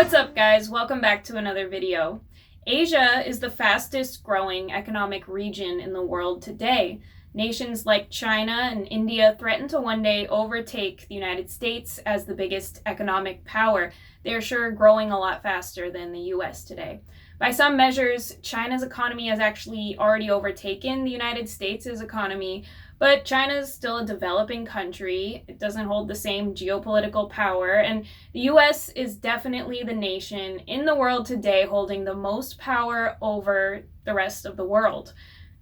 What's up, guys? Welcome back to another video. Asia is the fastest growing economic region in the world today. Nations like China and India threaten to one day overtake the United States as the biggest economic power. They are sure growing a lot faster than the US today. By some measures, China's economy has actually already overtaken the United States' economy, but China is still a developing country. It doesn't hold the same geopolitical power, and the US is definitely the nation in the world today holding the most power over the rest of the world.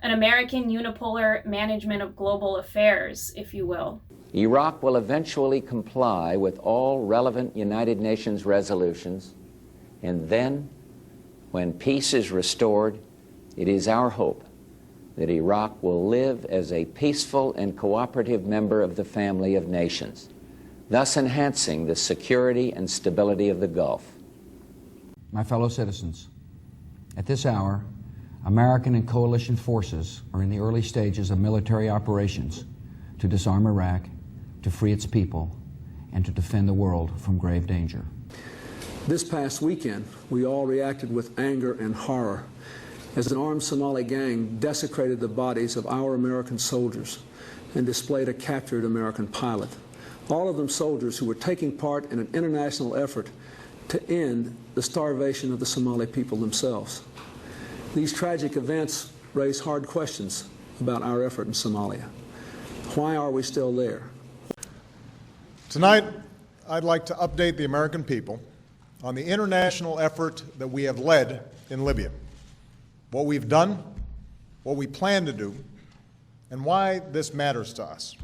An American unipolar management of global affairs, if you will. Iraq will eventually comply with all relevant United Nations resolutions, and then, when peace is restored, it is our hope that Iraq will live as a peaceful and cooperative member of the family of nations, thus enhancing the security and stability of the Gulf. My fellow citizens, at this hour, American and coalition forces are in the early stages of military operations to disarm Iraq, to free its people, and to defend the world from grave danger. This past weekend, we all reacted with anger and horror as an armed Somali gang desecrated the bodies of our American soldiers and displayed a captured American pilot. All of them soldiers who were taking part in an international effort to end the starvation of the Somali people themselves. These tragic events raise hard questions about our effort in Somalia. Why are we still there? Tonight, I'd like to update the American people on the international effort that we have led in Libya, what we've done, what we plan to do, and why this matters to us.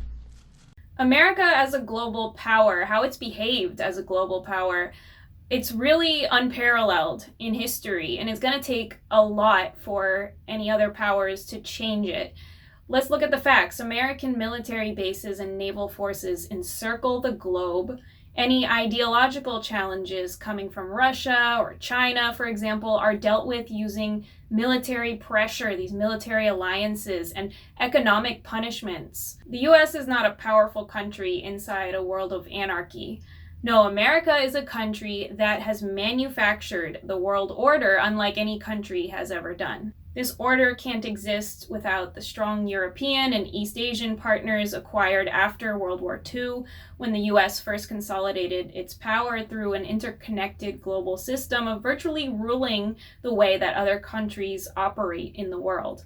America as a global power, how it's behaved as a global power, it's really unparalleled in history, and it's going to take a lot for any other powers to change it. Let's look at the facts. American military bases and naval forces encircle the globe. Any ideological challenges coming from Russia or China, for example, are dealt with using military pressure, these military alliances, and economic punishments. The US is not a powerful country inside a world of anarchy. No, America is a country that has manufactured the world order unlike any country has ever done. This order can't exist without the strong European and East Asian partners acquired after World War II, when the US first consolidated its power through an interconnected global system of virtually ruling the way that other countries operate in the world.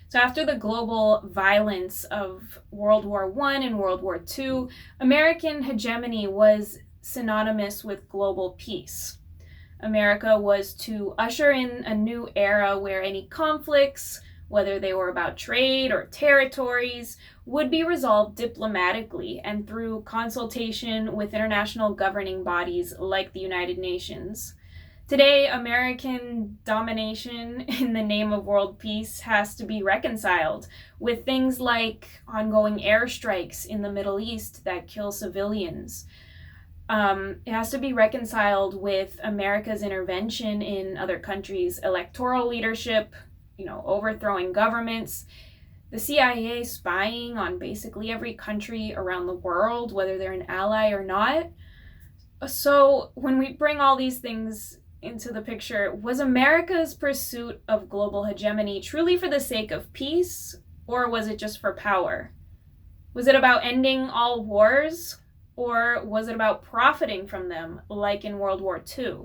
So after the global violence of World War I and World War II, American hegemony was synonymous with global peace. America was to usher in a new era where any conflicts, whether they were about trade or territories, would be resolved diplomatically and through consultation with international governing bodies like the United Nations. Today, American domination in the name of world peace has to be reconciled with things like ongoing airstrikes in the Middle East that kill civilians. It has to be reconciled with America's intervention in other countries' electoral leadership, overthrowing governments, the CIA spying on basically every country around the world, whether they're an ally or not. So when we bring all these things into the picture, was America's pursuit of global hegemony truly for the sake of peace, or was it just for power? Was it about ending all wars? Or was it about profiting from them, like in World War II?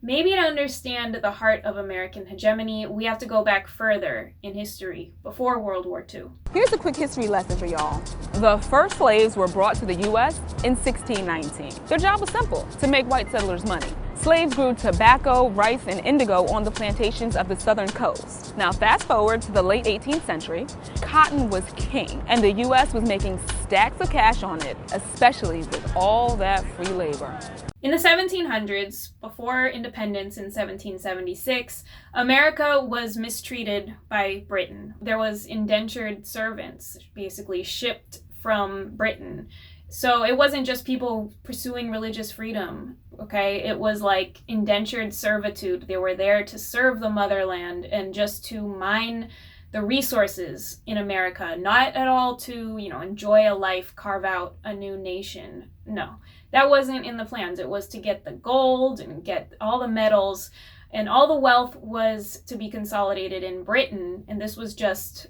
Maybe to understand the heart of American hegemony, we have to go back further in history, before World War II. Here's a quick history lesson for y'all. The first slaves were brought to the U.S. in 1619. Their job was simple: to make white settlers money. Slaves grew tobacco, rice, and indigo on the plantations of the southern coast. Now fast forward to the late 18th century, cotton was king, and the U.S. was making stacks of cash on it, especially with all that free labor. In the 1700s, before independence in 1776, America was mistreated by Britain. There was indentured servants, basically shipped from Britain. So it wasn't just people pursuing religious freedom, okay? It was like indentured servitude. They were there to serve the motherland and just to mine the resources in America, not at all to, enjoy a life, carve out a new nation. No, that wasn't in the plans. It was to get the gold and get all the metals, and all the wealth was to be consolidated in Britain, and this was just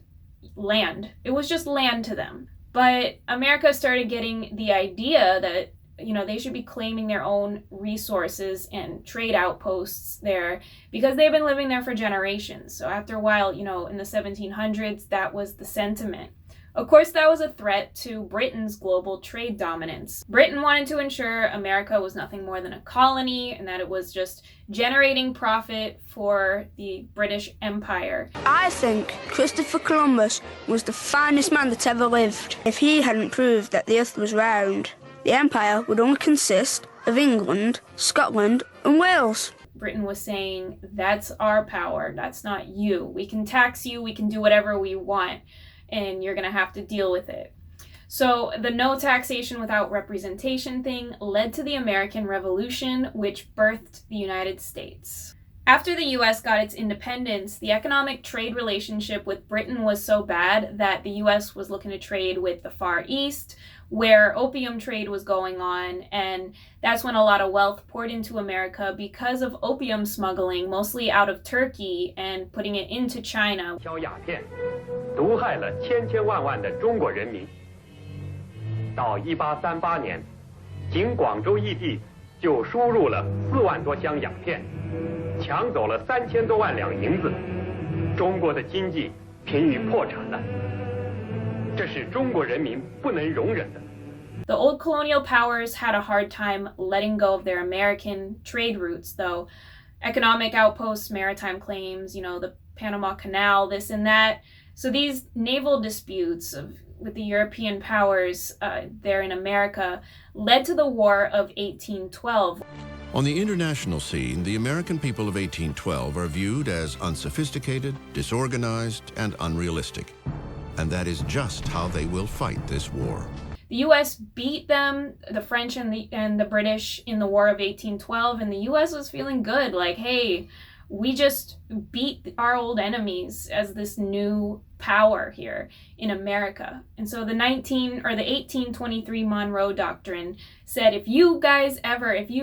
land. It was just land to them. But America started getting the idea that, they should be claiming their own resources and trade outposts there because they've been living there for generations. So after a while, in the 1700s, that was the sentiment. Of course, that was a threat to Britain's global trade dominance. Britain wanted to ensure America was nothing more than a colony and that it was just generating profit for the British Empire. I think Christopher Columbus was the finest man that ever lived. If he hadn't proved that the earth was round, the empire would only consist of England, Scotland, and Wales. Britain was saying, that's our power, that's not you. We can tax you, we can do whatever we want, and you're going to have to deal with it. So the no taxation without representation thing led to the American Revolution, which birthed the United States. After the US got its independence, the economic trade relationship with Britain was so bad that the US was looking to trade with the Far East, where opium trade was going on, and that's when a lot of wealth poured into America because of opium smuggling, mostly out of Turkey, and putting it into China. 鸦片毒害了千千万万的中国人民。到1838年，仅广州一地就输入了4万多箱鸦片，抢走了3000多万两银子，中国的经济濒于破产了。这是中国人民不能容忍的。The old colonial powers had a hard time letting go of their American trade routes, though. Economic outposts, maritime claims, the Panama Canal, this and that. So these naval disputes with the European powers there in America led to the War of 1812. On the international scene, the American people of 1812 are viewed as unsophisticated, disorganized, and unrealistic. And that is just how they will fight this war. The U.S. beat them, the French and the British, in the War of 1812, and the U.S. was feeling good, like, hey, we just beat our old enemies as this new power here in America. And so the 1823 Monroe Doctrine said, if you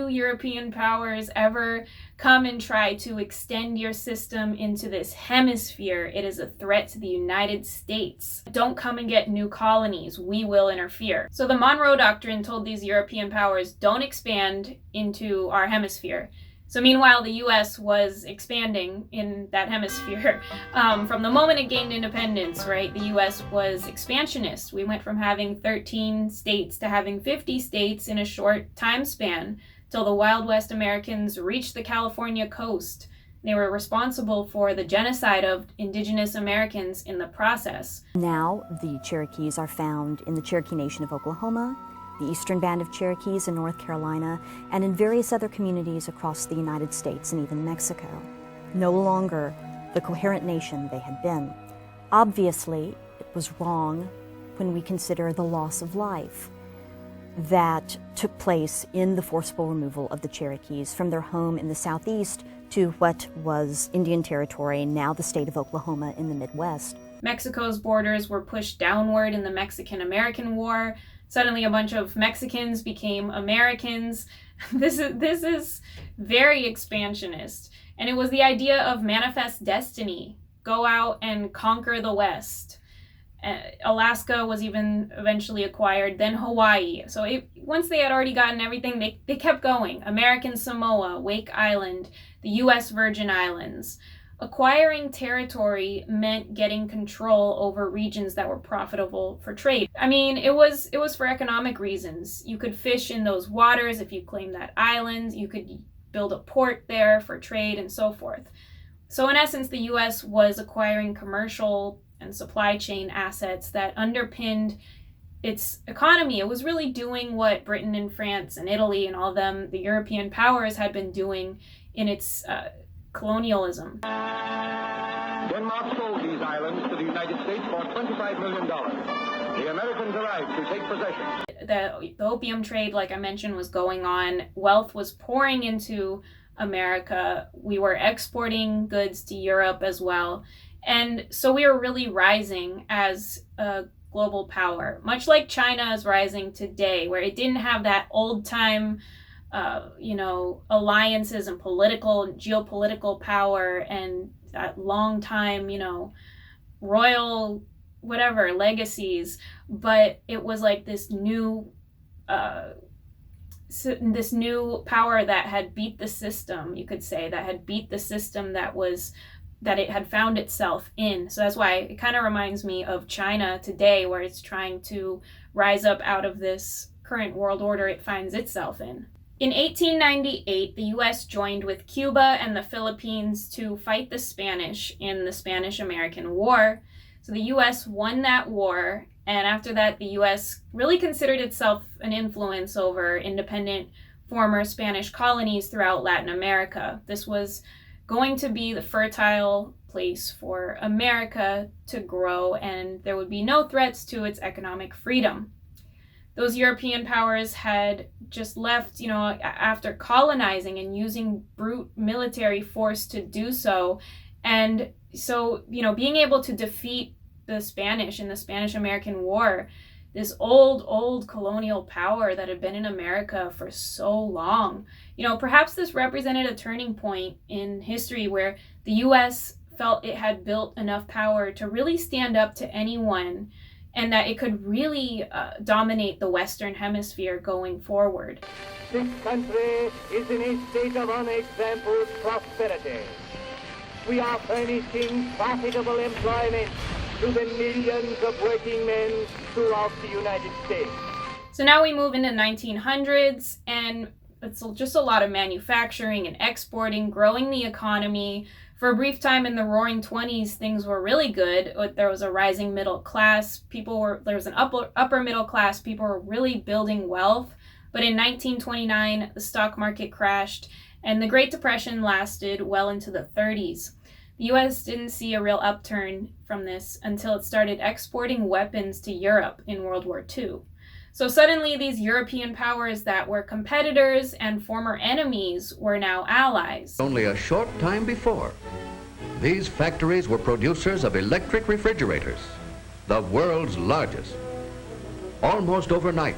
European powers ever come and try to extend your system into this hemisphere, it is a threat to the United States. Don't come and get new colonies. We will interfere. So the Monroe Doctrine told these European powers, don't expand into our hemisphere. So meanwhile, the U.S. was expanding in that hemisphere. From the moment it gained independence, right, the U.S. was expansionist. We went from having 13 states to having 50 states in a short time span, till the Wild West Americans reached the California coast. They were responsible for the genocide of indigenous Americans in the process. Now, the Cherokees are found in the Cherokee Nation of Oklahoma, the Eastern Band of Cherokees in North Carolina, and in various other communities across the United States and even Mexico. No longer the coherent nation they had been. Obviously, it was wrong when we consider the loss of life that took place in the forcible removal of the Cherokees from their home in the Southeast to what was Indian Territory, now the state of Oklahoma in the Midwest. Mexico's borders were pushed downward in the Mexican-American War. Suddenly a bunch of Mexicans became Americans. This is very expansionist. And it was the idea of manifest destiny. Go out and conquer the West. Alaska was even eventually acquired, then Hawaii. So once they had already gotten everything, they kept going. American Samoa, Wake Island, the U.S. Virgin Islands. Acquiring territory meant getting control over regions that were profitable for trade. I mean, it was for economic reasons. You could fish in those waters if you claimed that island. You could build a port there for trade and so forth. So in essence, the U.S. was acquiring commercial and supply chain assets that underpinned its economy. It was really doing what Britain and France and Italy and all them, the European powers, had been doing in its colonialism. Denmark sold these islands to the United States for $25 million. The Americans arrived to take possession. The opium trade, like I mentioned, was going on. Wealth was pouring into America. We were exporting goods to Europe as well. And so we were really rising as a global power, much like China is rising today, where it didn't have that old time, alliances and political and geopolitical power and that long time, royal whatever legacies, but it was like this new power that had beat the system, you could say, that had beat the system that it had found itself in. So that's why it kind of reminds me of China today, where it's trying to rise up out of this current world order it finds itself in. In 1898, the U.S. joined with Cuba and the Philippines to fight the Spanish in the Spanish-American War. So the U.S. won that war, and after that, the U.S. really considered itself an influence over independent former Spanish colonies throughout Latin America. This was going to be the fertile place for America to grow, and there would be no threats to its economic freedom. Those European powers had just left, after colonizing and using brute military force to do so. And so, being able to defeat the Spanish in the Spanish-American War, this old colonial power that had been in America for so long, perhaps this represented a turning point in history where the U.S. felt it had built enough power to really stand up to anyone, and that it could really dominate the Western Hemisphere going forward. This country is in a state of unexampled prosperity. We are furnishing profitable employment to the millions of working men throughout the United States. So now we move into 1900s, and it's just a lot of manufacturing and exporting, growing the economy. For a brief time in the Roaring 20s, things were really good. There was a rising middle class. There was an upper middle class. People were really building wealth. But in 1929, the stock market crashed, and the Great Depression lasted well into the 30s. The U.S. didn't see a real upturn from this until it started exporting weapons to Europe in World War II. So suddenly these European powers that were competitors and former enemies were now allies. Only a short time before, these factories were producers of electric refrigerators, the world's largest. Almost overnight,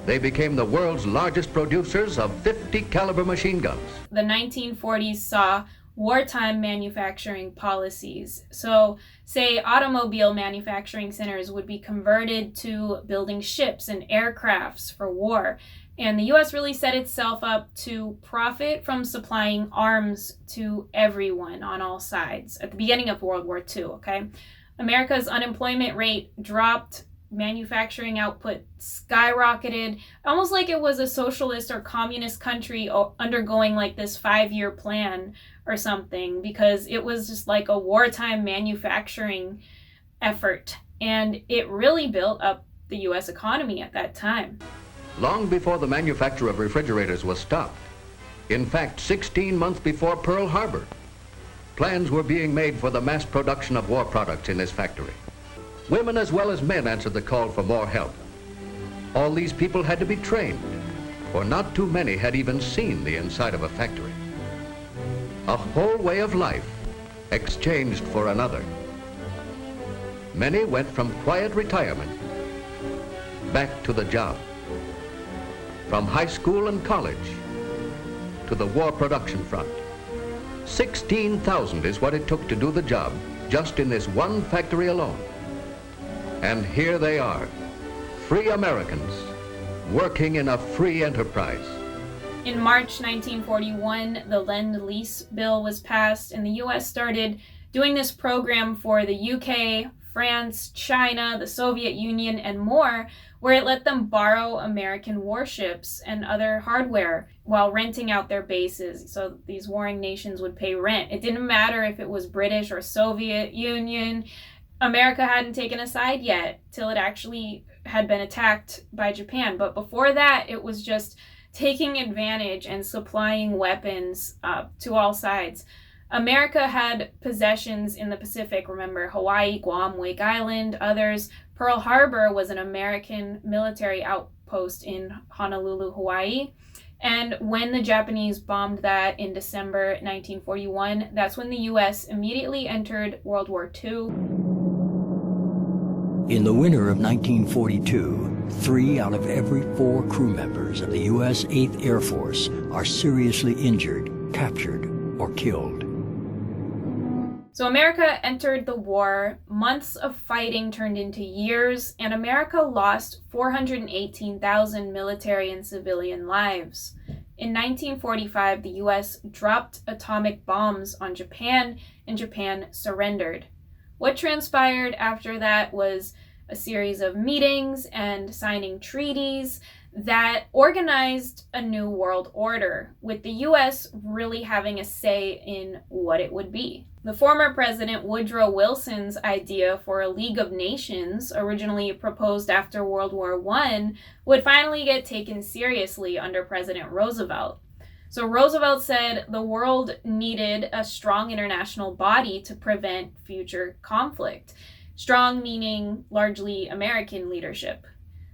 they became the world's largest producers of 50 caliber machine guns. The 1940s saw wartime manufacturing policies. So, say automobile manufacturing centers would be converted to building ships and aircrafts for war. And the U.S. really set itself up to profit from supplying arms to everyone on all sides at the beginning of World War II, okay? America's unemployment rate dropped, manufacturing output skyrocketed, almost like it was a socialist or communist country undergoing like this 5-year plan or something, because it was just like a wartime manufacturing effort, and it really built up the U.S. economy at that time. Long before the manufacture of refrigerators was stopped, in fact 16 months before Pearl Harbor, plans were being made for the mass production of war products in this factory. Women as well as men answered the call for more help. All these people had to be trained, for not too many had even seen the inside of a factory. A whole way of life exchanged for another. Many went from quiet retirement back to the job. From high school and college to the war production front. 16,000 is what it took to do the job just in this one factory alone. And here they are, free Americans working in a free enterprise. In March 1941, the Lend-Lease Bill was passed, and the U.S. started doing this program for the UK, France, China, the Soviet Union, and more, where it let them borrow American warships and other hardware while renting out their bases. So these warring nations would pay rent. It didn't matter if it was British or Soviet Union. America hadn't taken a side yet till it actually had been attacked by Japan. But before that, it was just taking advantage and supplying weapons to all sides. America had possessions in the Pacific, remember, Hawaii, Guam, Wake Island, others. Pearl Harbor was an American military outpost in Honolulu, Hawaii. And when the Japanese bombed that in December 1941, that's when the US immediately entered World War II. In the winter of 1942, 3 out of every 4 crew members of the U.S. 8th Air Force are seriously injured, captured, or killed. So America entered the war, months of fighting turned into years, and America lost 418,000 military and civilian lives. In 1945, the US dropped atomic bombs on Japan, and Japan surrendered. What transpired after that was a series of meetings and signing treaties that organized a new world order, with the US really having a say in what it would be. The former President Woodrow Wilson's idea for a League of Nations, originally proposed after World War I, would finally get taken seriously under President Roosevelt. So Roosevelt said the world needed a strong international body to prevent future conflict. Strong meaning largely American leadership.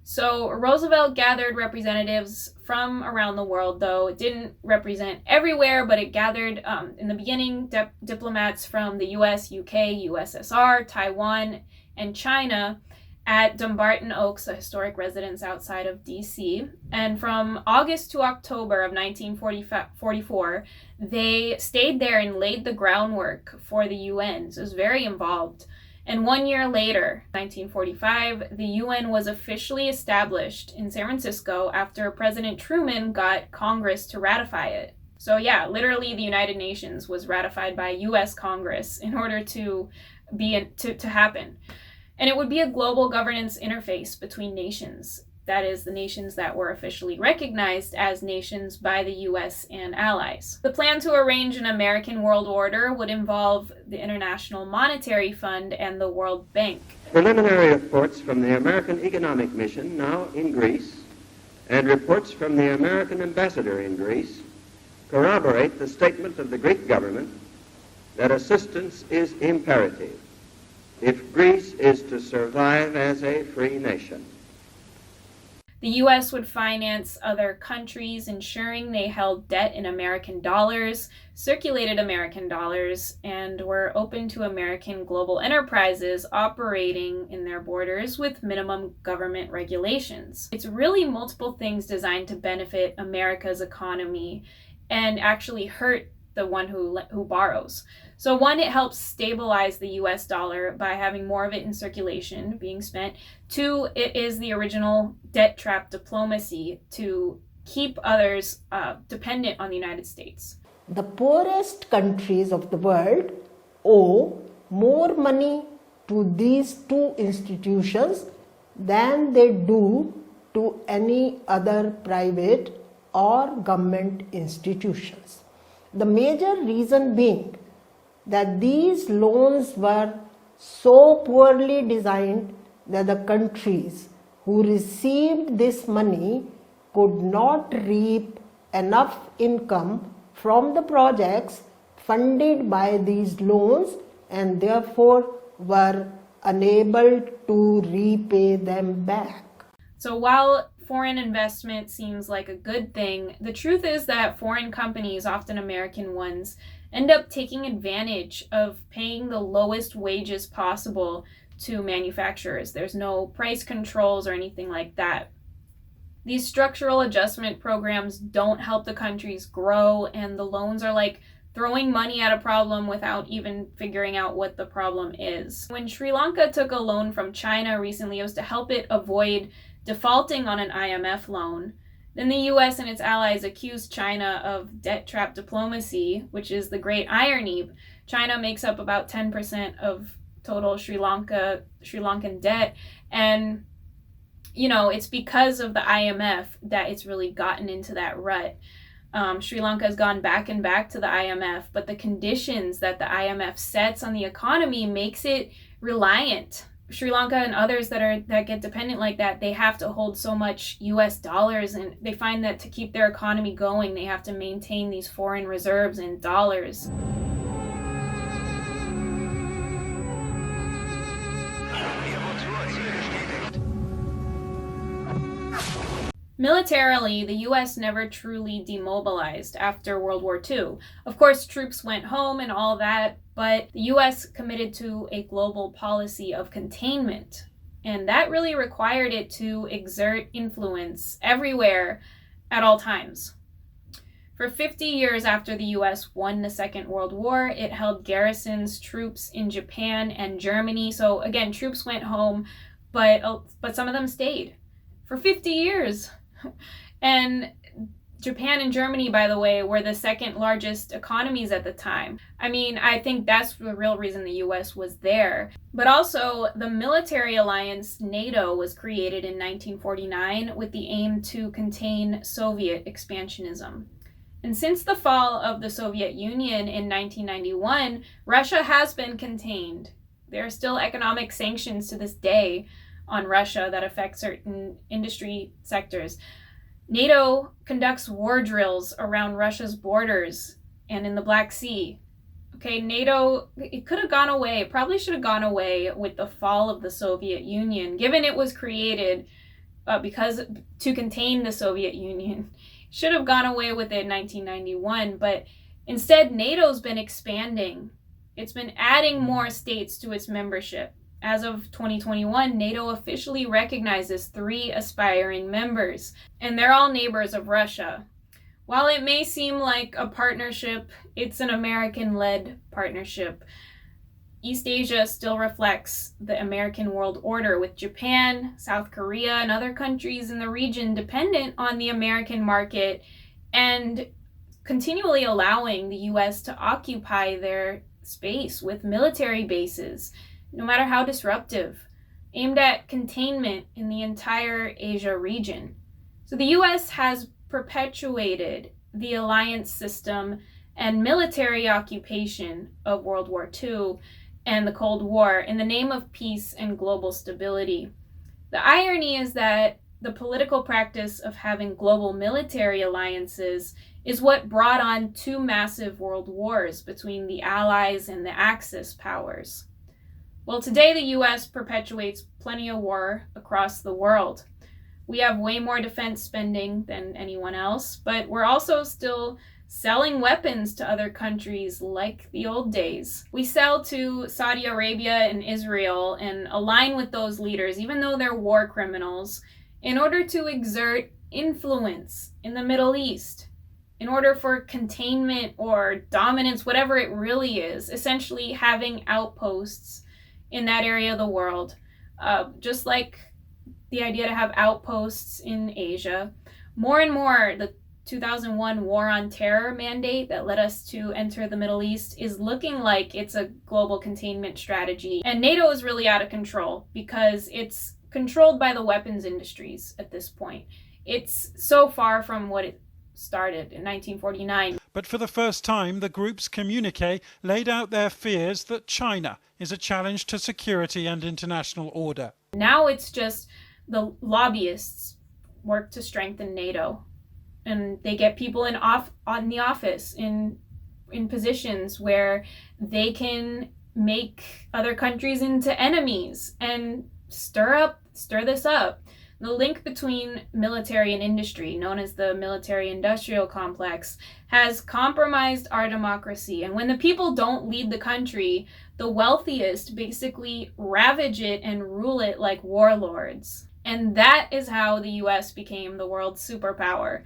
So Roosevelt gathered representatives from around the world, though it didn't represent everywhere, but it gathered, in the beginning, diplomats from the US, UK, USSR, Taiwan, and China at Dumbarton Oaks, a historic residence outside of DC. And from August to October of 1944, they stayed there and laid the groundwork for the UN. So it was very involved. And 1 year later, 1945, the UN was officially established in San Francisco after President Truman got Congress to ratify it. So yeah, literally the United Nations was ratified by US Congress in order to happen. And it would be a global governance interface between nations. That is, the nations that were officially recognized as nations by the US and allies. The plan to arrange an American world order would involve the International Monetary Fund and the World Bank. Preliminary reports from the American Economic Mission, now in Greece, and reports from the American ambassador in Greece corroborate the statement of the Greek government that assistance is imperative if Greece is to survive as a free nation. The US would finance other countries, ensuring they held debt in American dollars, circulated American dollars, and were open to American global enterprises operating in their borders with minimum government regulations. It's really multiple things designed to benefit America's economy and actually hurt the one who borrows. So one, it helps stabilize the US dollar by having more of it in circulation being spent. 2, it is the original debt trap diplomacy to keep others dependent on the United States. The poorest countries of the world owe more money to these 2 institutions than they do to any other private or government institutions. The major reason being that these loans were so poorly designed that the countries who received this money could not reap enough income from the projects funded by these loans and therefore were unable to repay them back. So while foreign investment seems like a good thing, the truth is that foreign companies, often American ones, end up taking advantage of paying the lowest wages possible to manufacturers. There's no price controls or anything like that. These structural adjustment programs don't help the countries grow, and the loans are like throwing money at a problem without even figuring out what the problem is. When Sri Lanka took a loan from China recently, it was to help it avoid defaulting on an IMF loan. Then the US and its allies accused China of debt trap diplomacy, which is the great irony. China makes up about 10% of total Sri Lankan debt. And, you know, it's because of the IMF that it's really gotten into that rut. Sri Lanka has gone back and back to the IMF, but the conditions that the IMF sets on the economy makes it reliant. Sri Lanka and others that get dependent like that, they have to hold so much US dollars, and they find that to keep their economy going, they have to maintain these foreign reserves in dollars. Militarily, the US never truly demobilized after World War II. Of course, troops went home and all that, but the US committed to a global policy of containment. And that really required it to exert influence everywhere at all times. For 50 years after the US won the Second World War, it held garrisons, troops in Japan and Germany. So again, troops went home, but some of them stayed for 50 years. And Japan and Germany, by the way, were the second largest economies at the time. I mean, I think that's the real reason the US was there. But also, the military alliance NATO was created in 1949 with the aim to contain Soviet expansionism. And since the fall of the Soviet Union in 1991, Russia has been contained. There are still economic sanctions to this day on Russia that affect certain industry sectors. NATO conducts war drills around Russia's borders and in the Black Sea. Okay, NATO, it could have gone away, probably should have gone away with the fall of the Soviet Union, given it was created because to contain the Soviet Union. Should have gone away with it in 1991, but instead NATO's been expanding. It's been adding more states to its membership. As of 2021, NATO officially recognizes 3 aspiring members, and they're all neighbors of Russia. While it may seem like a partnership, it's an American-led partnership. East Asia still reflects the American world order, with Japan, South Korea, and other countries in the region dependent on the American market and continually allowing the US to occupy their space with military bases, no matter how disruptive, aimed at containment in the entire Asia region. So the US has perpetuated the alliance system and military occupation of World War II and the Cold War in the name of peace and global stability. The irony is that the political practice of having global military alliances is what brought on 2 massive world wars between the Allies and the Axis powers. Well, today the US perpetuates plenty of war across the world. We have way more defense spending than anyone else, but we're also still selling weapons to other countries like the old days. We sell to Saudi Arabia and Israel and align with those leaders, even though they're war criminals, in order to exert influence in the Middle East, in order for containment or dominance, whatever it really is, essentially having outposts in that area of the world, just like the idea to have outposts in Asia. More and more, the 2001 War on Terror mandate that led us to enter the Middle East is looking like it's a global containment strategy. And NATO is really out of control because it's controlled by the weapons industries at this point. It's so far from what it started in 1949. But for the first time, the group's communique laid out their fears that China is a challenge to security and international order. Now it's just the lobbyists work to strengthen NATO. And they get people in the office in positions where they can make other countries into enemies and stir this up. The link between military and industry, known as the military-industrial complex, has compromised our democracy. And when the people don't lead the country, the wealthiest basically ravage it and rule it like warlords. And that is how the US became the world's superpower.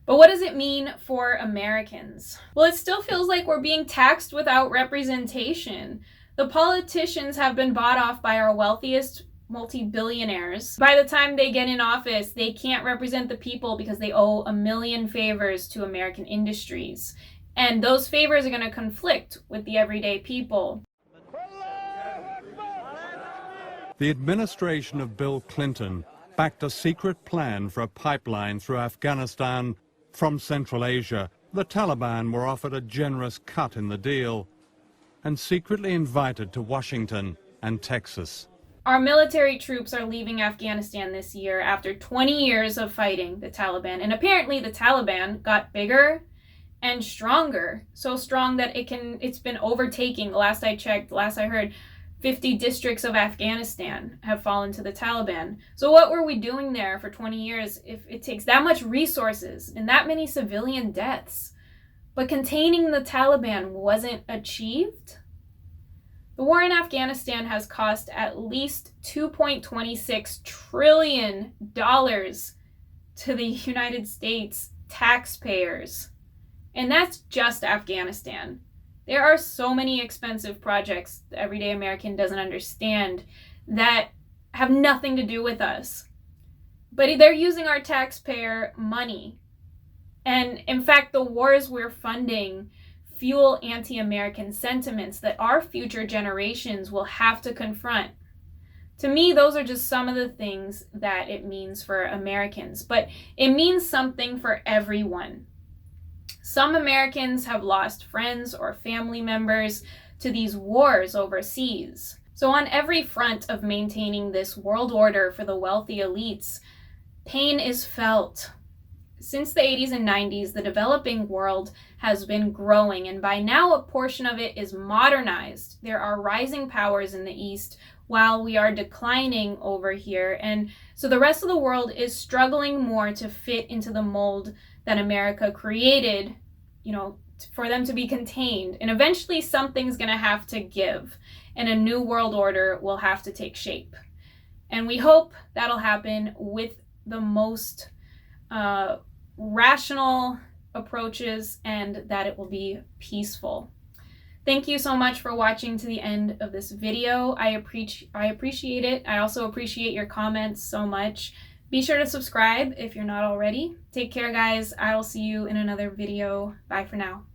But what does it mean for Americans? Well, it still feels like we're being taxed without representation. The politicians have been bought off by our wealthiest multi-billionaires. By the time they get in office, they can't represent the people because they owe a million favors to American industries. And those favors are going to conflict with the everyday people. The administration of Bill Clinton backed a secret plan for a pipeline through Afghanistan from Central Asia. The Taliban were offered a generous cut in the deal and secretly invited to Washington and Texas. Our military troops are leaving Afghanistan this year after 20 years of fighting the Taliban. And apparently the Taliban got bigger and stronger. So strong that it's been overtaking, the last I checked, the last I heard, 50 districts of Afghanistan have fallen to the Taliban. So what were we doing there for 20 years if it takes that much resources and that many civilian deaths, but containing the Taliban wasn't achieved? The war in Afghanistan has cost at least $2.26 trillion to the United States taxpayers. And that's just Afghanistan. There are so many expensive projects the everyday American doesn't understand that have nothing to do with us. But they're using our taxpayer money. And in fact, the wars we're funding fuel anti-American sentiments that our future generations will have to confront. To me, those are just some of the things that it means for Americans, but it means something for everyone. Some Americans have lost friends or family members to these wars overseas. So on every front of maintaining this world order for the wealthy elites, pain is felt. Since the 80s and 90s, the developing world has been growing, and by now a portion of it is modernized. There are rising powers in the East while we are declining over here, and so the rest of the world is struggling more to fit into the mold that America created, for them to be contained. And eventually something's going to have to give, and a new world order will have to take shape. And we hope that'll happen with the most rational approaches, and that it will be peaceful. Thank you so much for watching to the end of this video. I appreciate it. I also appreciate your comments so much. Be sure to subscribe if you're not already. Take care, guys. I will see you in another video. Bye for now.